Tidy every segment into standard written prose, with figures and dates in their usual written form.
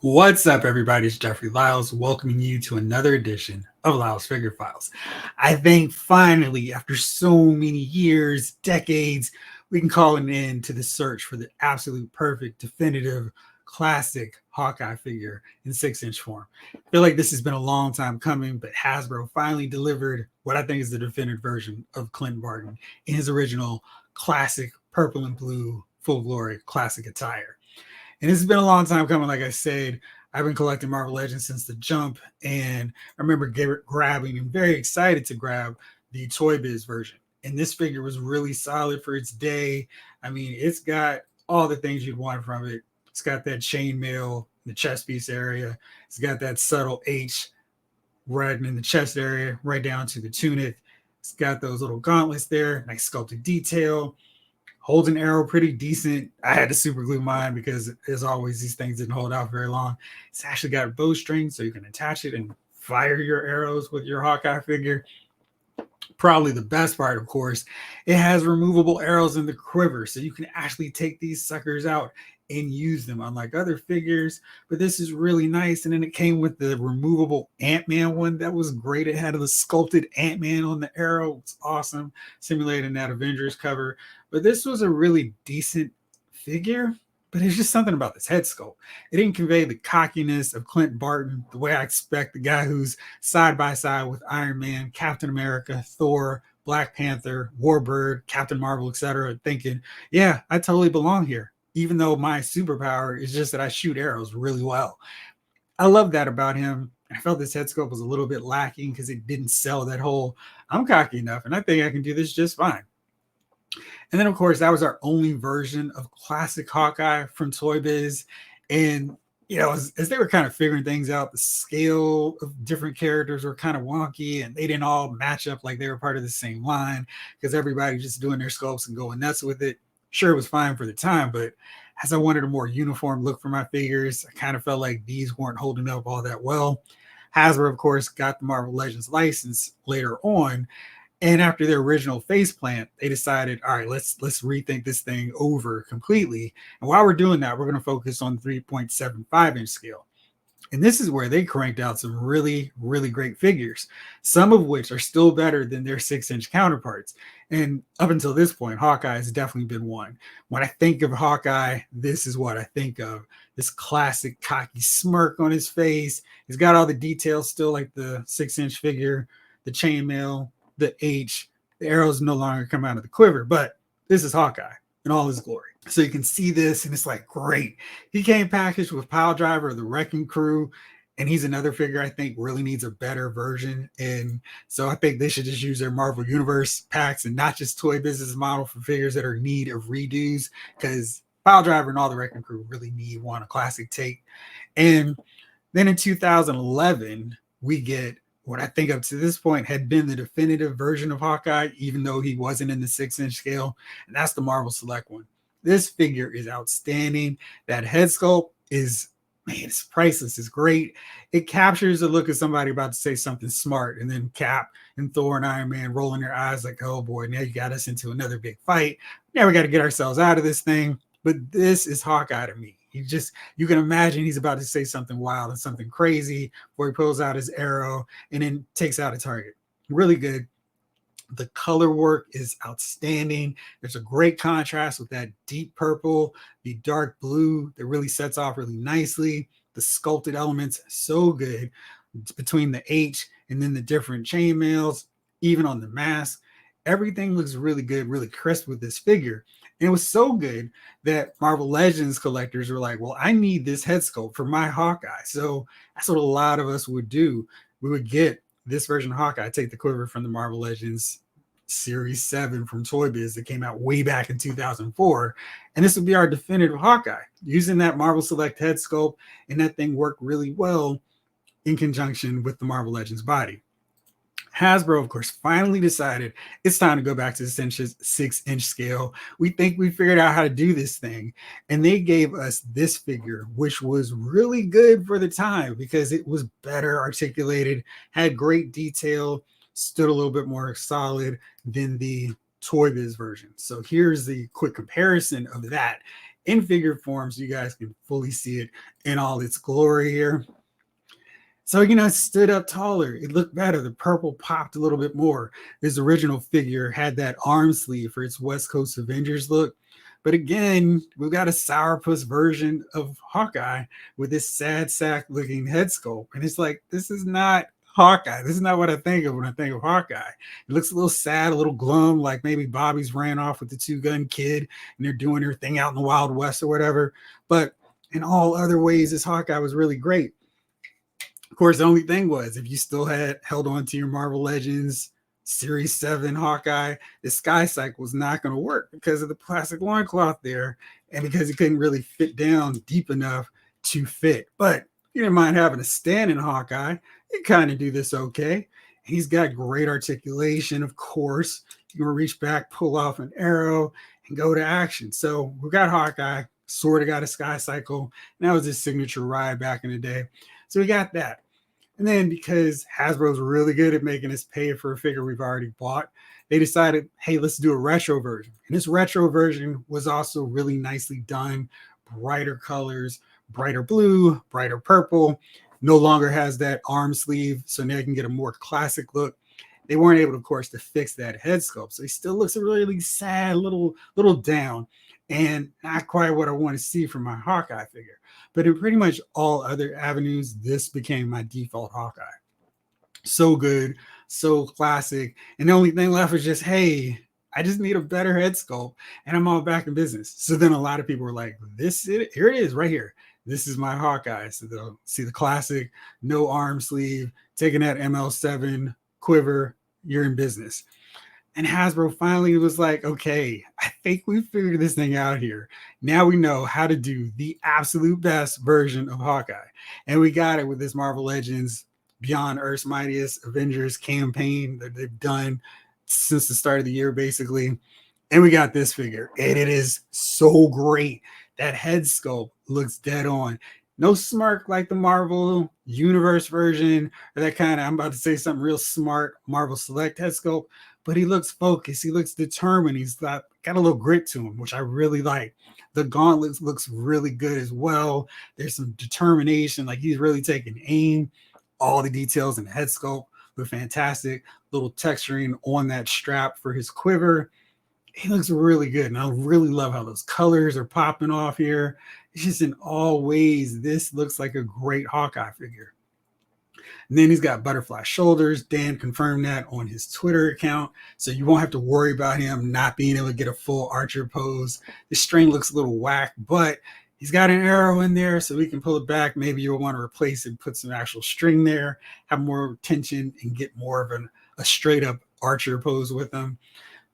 What's up, everybody? It's Jeffrey Lyles welcoming you to another edition of Lyles Figure Files. I think finally, after so many years, decades, we can call an end to the search for the absolute perfect, definitive, classic Hawkeye figure in 6-inch form. I feel like this has been a long time coming, but Hasbro finally delivered what I think is the definitive version of Clint Barton in his original classic purple and blue full glory classic attire. And it's been a long time coming. Like I said, I've been collecting Marvel Legends since the jump, and I remember grabbing and very excited to grab the Toy Biz version. And this figure was really solid for its day. I mean, it's got all the things you'd want from it. It's got that chainmail in the chest piece area. It's got that subtle H right in the chest area, right down to the tunic. It's got those little gauntlets there, nice sculpted detail. Holds an arrow pretty decent. I had to super glue mine because, as always, these things didn't hold out very long. It's actually got a bowstring, so you can attach it and fire your arrows with your Hawkeye figure. Probably the best part, of course, it has removable arrows in the quiver, so you can actually take these suckers out and use them, unlike other figures. But this is really nice. And then it came with the removable Ant-Man one. That was great. It had the sculpted Ant-Man on the arrow. It's awesome, simulating that Avengers cover. But this was a really decent figure. But it's just something about this head sculpt. It didn't convey the cockiness of Clint Barton the way I expect the guy who's side by side with Iron Man, Captain America, Thor, Black Panther, Warbird, Captain Marvel, etc., thinking, yeah, I totally belong here, even though my superpower is just that I shoot arrows really well. I love that about him. I felt this head sculpt was a little bit lacking because it didn't sell that whole, I'm cocky enough and I think I can do this just fine. And then, of course, that was our only version of classic Hawkeye from Toy Biz. And, as they were kind of figuring things out, the scale of different characters were kind of wonky and they didn't all match up like they were part of the same line because everybody just doing their sculpts and going nuts with it. Sure, it was fine for the time, but as I wanted a more uniform look for my figures, I kind of felt like these weren't holding up all that well. Hasbro, of course, got the Marvel Legends license later on, and after their original face plant, they decided, all right, let's rethink this thing over completely. And while we're doing that, we're going to focus on 3.75-inch scale. And this is where they cranked out some really, really great figures, some of which are still better than their 6-inch counterparts. And up until this point, Hawkeye has definitely been one. When I think of Hawkeye, this is what I think of. This classic cocky smirk on his face. He's got all the details still like the 6-inch figure, the chainmail, the H, the arrows no longer come out of the quiver, but this is Hawkeye in all his glory. So you can see this, and it's like, great. He came packaged with Pile Driver, the Wrecking Crew, and he's another figure I think really needs a better version. And so I think they should just use their Marvel Universe packs and not just Toy Business model for figures that are in need of redos, because Pile Driver and all the Wrecking Crew really want a classic take. And then in 2011, we get what I think up to this point had been the definitive version of Hawkeye, even though he wasn't in the 6-inch scale, and that's the Marvel Select one. This figure is outstanding. That head sculpt is, man, it's priceless. It's great. It captures the look of somebody about to say something smart, and then Cap and Thor and Iron Man rolling their eyes like, oh boy, now you got us into another big fight. Now we got to get ourselves out of this thing. But this is Hawkeye to me. You can imagine he's about to say something wild and something crazy where he pulls out his arrow and then takes out a target. Really good. The color work is outstanding. There's a great contrast with that deep purple, the dark blue that really sets off really nicely. The sculpted elements, so good between the H and then the different chainmails, even on the mask. Everything looks really good, really crisp with this figure. And it was so good that Marvel Legends collectors were like, well, I need this head sculpt for my Hawkeye. So that's what a lot of us would do. We would get this version of Hawkeye, take the quiver from the Marvel Legends Series 7 from Toy Biz that came out way back in 2004. And this would be our definitive Hawkeye, using that Marvel Select head sculpt. And that thing worked really well in conjunction with the Marvel Legends body. Hasbro, of course, finally decided it's time to go back to the 6-inch scale. We think we figured out how to do this thing. And they gave us this figure, which was really good for the time because it was better articulated, had great detail, stood a little bit more solid than the Toy Biz version. So here's the quick comparison of that. in figure form so you guys can fully see it in all its glory here. So, it stood up taller. It looked better. The purple popped a little bit more. This original figure had that arm sleeve for its West Coast Avengers look. But again, we've got a sourpuss version of Hawkeye with this sad sack looking head sculpt. And it's like, this is not Hawkeye. This is not what I think of when I think of Hawkeye. It looks a little sad, a little glum, like maybe Bobby's ran off with the two-gun kid and they're doing their thing out in the Wild West or whatever. But in all other ways, this Hawkeye was really great. Of course, the only thing was if you still had held on to your Marvel Legends Series 7 Hawkeye, the Sky Cycle was not going to work because of the plastic loincloth there and because it couldn't really fit down deep enough to fit. But you didn't mind having a standing Hawkeye. It kind of do this okay. He's got great articulation, of course. You can reach back, pull off an arrow, and go to action. So we got Hawkeye, sort of got a Sky Cycle. And that was his signature ride back in the day. So we got that. And then because Hasbro's really good at making us pay for a figure we've already bought, they decided, hey, let's do a retro version. And this retro version was also really nicely done. Brighter colors, brighter blue, brighter purple. No longer has that arm sleeve, so now you can get a more classic look. They weren't able, of course, to fix that head sculpt. So he still looks a really sad, little down, and not quite what I want to see from my Hawkeye figure. But in pretty much all other avenues, this became my default Hawkeye. So good, so classic. And the only thing left was just, hey, I just need a better head sculpt, and I'm all back in business. So then a lot of people were like, here it is right here. This is my Hawkeye. So they'll see the classic, no arm sleeve, taking that ML7 quiver, you're in business. And Hasbro finally was like, okay, I think we figured this thing out here. Now we know how to do the absolute best version of Hawkeye. And we got it with this Marvel Legends Beyond Earth's Mightiest Avengers campaign that they've done since the start of the year, basically. And we got this figure, and it is so great. That head sculpt looks dead on. No smirk like the Marvel Universe version, or that kind of, I'm about to say something real smart, Marvel Select head sculpt, but he looks focused. He looks determined. He's got a little grit to him, which I really like. The gauntlet looks really good as well. There's some determination, like he's really taking aim. All the details in the head sculpt look fantastic. Little texturing on that strap for his quiver. He looks really good, and I really love how those colors are popping off here. It's just in all ways, this looks like a great Hawkeye figure. And then he's got butterfly shoulders. Dan confirmed that on his Twitter account, so you won't have to worry about him not being able to get a full archer pose. The string looks a little whack, but he's got an arrow in there, so we can pull it back. Maybe you'll want to replace it, put some actual string there, have more tension, and get more of a straight-up archer pose with him.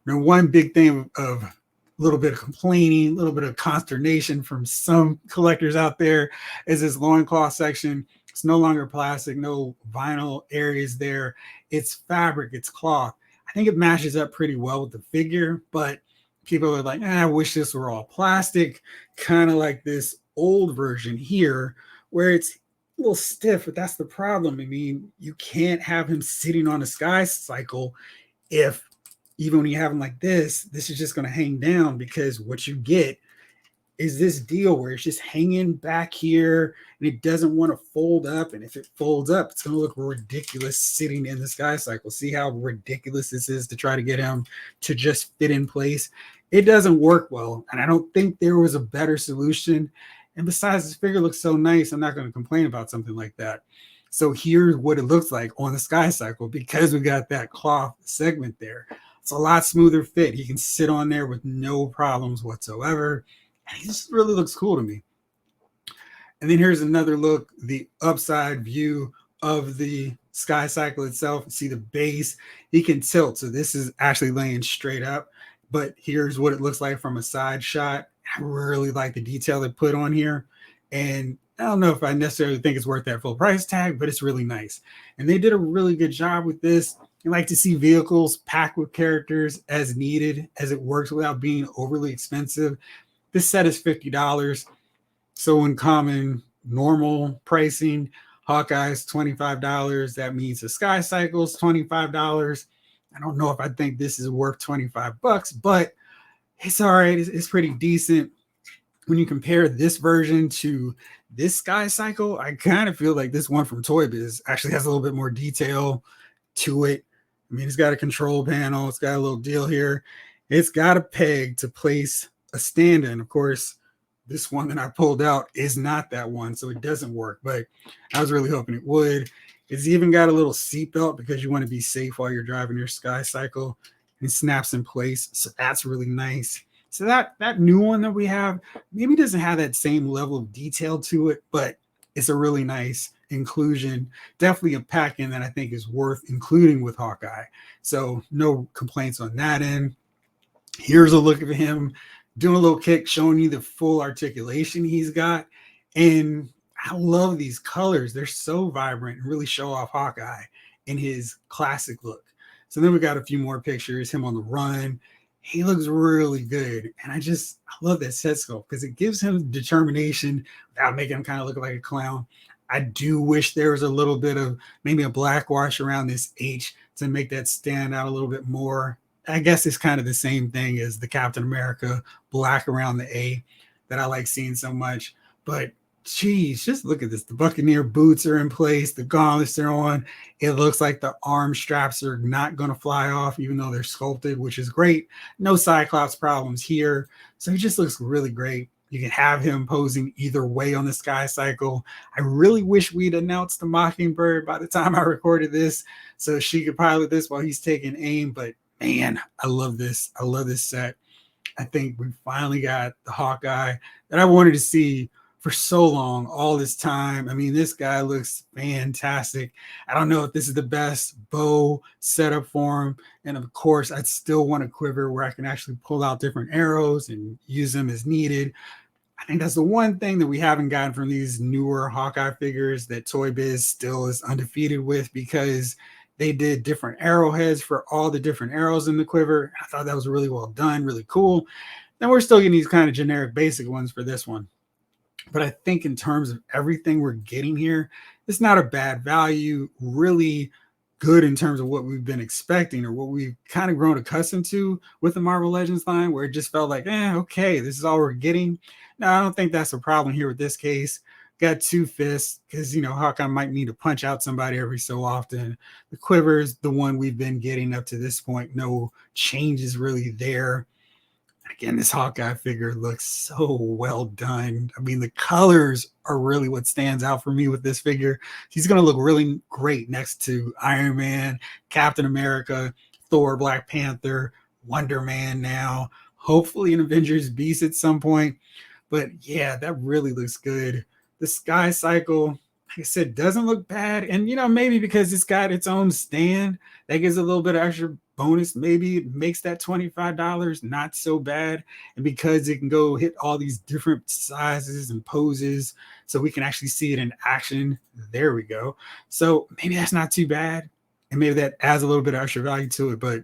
Now, one big thing of a little bit of complaining, a little bit of consternation from some collectors out there is this loincloth section. It's no longer plastic, no vinyl areas there. It's fabric, it's cloth. I think it matches up pretty well with the figure, but people are like, I wish this were all plastic, kind of like this old version here, where it's a little stiff, but that's the problem. I mean, you can't have him sitting on a Sky Cycle if even when you have them like this is just going to hang down, because what you get is this deal where it's just hanging back here and it doesn't want to fold up. And if it folds up, it's going to look ridiculous sitting in the Sky Cycle. See how ridiculous this is to try to get him to just fit in place? It doesn't work well. And I don't think there was a better solution. And besides, this figure looks so nice, I'm not going to complain about something like that. So here's what it looks like on the Sky Cycle, because we got that cloth segment there. It's a lot smoother fit. He can sit on there with no problems whatsoever. And he just really looks cool to me. And then here's another look, the upside view of the Sky Cycle itself. See the base, he can tilt. So this is actually laying straight up, but here's what it looks like from a side shot. I really like the detail they put on here. And I don't know if I necessarily think it's worth that full price tag, but it's really nice. And they did a really good job with this. I like to see vehicles packed with characters as needed, as it works without being overly expensive. This set is $50. So in common, normal pricing, Hawkeye's $25. That means the Sky Cycle's $25. I don't know if I think this is worth $25, but it's all right. It's pretty decent. when you compare this version to this Sky Cycle, I kind of feel like this one from Toy Biz actually has a little bit more detail to it. I mean, it's got a control panel, it's got a little deal here, it's got a peg to place a stand in. Of course, this one that I pulled out is not that one, so it doesn't work, but I was really hoping it would. It's even got a little seatbelt because you want to be safe while you're driving your Sky Cycle. It snaps in place, so that's really nice. So that new one that we have maybe doesn't have that same level of detail to it, but it's a really nice inclusion. Definitely a pack-in that I think is worth including with Hawkeye. So no complaints on that end. Here's a look of him doing a little kick, showing you the full articulation he's got. And I love these colors. They're so vibrant and really show off Hawkeye in his classic look. So then we got a few more pictures, him on the run. He looks really good. And I love that set sculpt because it gives him determination without making him kind of look like a clown. I do wish there was a little bit of maybe a black wash around this H to make that stand out a little bit more. I guess it's kind of the same thing as the Captain America black around the A that I like seeing so much. But geez, just look at this. The Buccaneer boots are in place. The gauntlets are on. It looks like the arm straps are not going to fly off, even though they're sculpted, which is great. No Cyclops problems here. So he just looks really great. You can have him posing either way on the Sky Cycle. I really wish we'd announced the Mockingbird by the time I recorded this, so she could pilot this while he's taking aim. But man, I love this. I love this set. I think we finally got the Hawkeye that I wanted to see for so long, all this time. I mean, this guy looks fantastic. I don't know if this is the best bow setup for him. And of course, I'd still want a quiver where I can actually pull out different arrows and use them as needed. I think that's the one thing that we haven't gotten from these newer Hawkeye figures that Toy Biz still is undefeated with, because they did different arrowheads for all the different arrows in the quiver. I thought that was really well done, really cool. Then we're still getting these kind of generic basic ones for this one. But I think in terms of everything we're getting here, it's not a bad value, really good in terms of what we've been expecting or what we've kind of grown accustomed to with the Marvel Legends line, where it just felt like, okay, this is all we're getting. Now, I don't think that's a problem here with this case. Got two fists because, Hawkeye might need to punch out somebody every so often. The quiver is the one we've been getting up to this point. No changes really there. Again, this Hawkeye figure looks so well done. I mean, the colors are really what stands out for me with this figure. He's going to look really great next to Iron Man, Captain America, Thor, Black Panther, Wonder Man now, hopefully an Avengers Beast at some point. But yeah, that really looks good. The Sky Cycle, like I said, doesn't look bad. And, maybe because it's got its own stand, that gives a little bit of extra bonus. Maybe it makes that $25 not so bad. And because it can go hit all these different sizes and poses, so we can actually see it in action. There we go. So maybe that's not too bad. And maybe that adds a little bit of extra value to it. But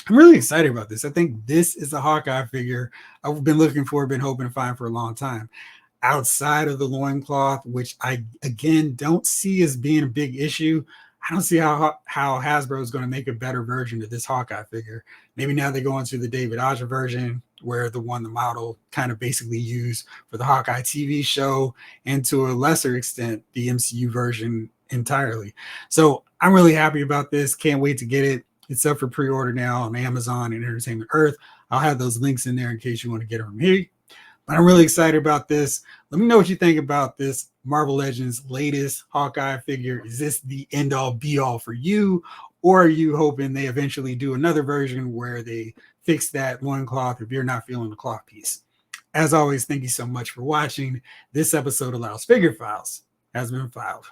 I'm really excited about this. I think this is a Hawkeye figure I've been looking for, been hoping to find for a long time. Outside of the loincloth, which I, again, don't see as being a big issue. I don't see how Hasbro is going to make a better version of this Hawkeye figure. Maybe now they go into the David Aja version, where the model kind of basically used for the Hawkeye TV show, and to a lesser extent, the MCU version entirely. So I'm really happy about this. Can't wait to get it. It's up for pre-order now on Amazon and Entertainment Earth. I'll have those links in there in case you want to get them from here. But I'm really excited about this. Let me know what you think about this Marvel Legends latest Hawkeye figure. Is this the end-all be-all for you? Or are you hoping they eventually do another version where they fix that loincloth if you're not feeling the cloth piece? As always, thank you so much for watching. This episode of Lyle's Figure Files has been filed.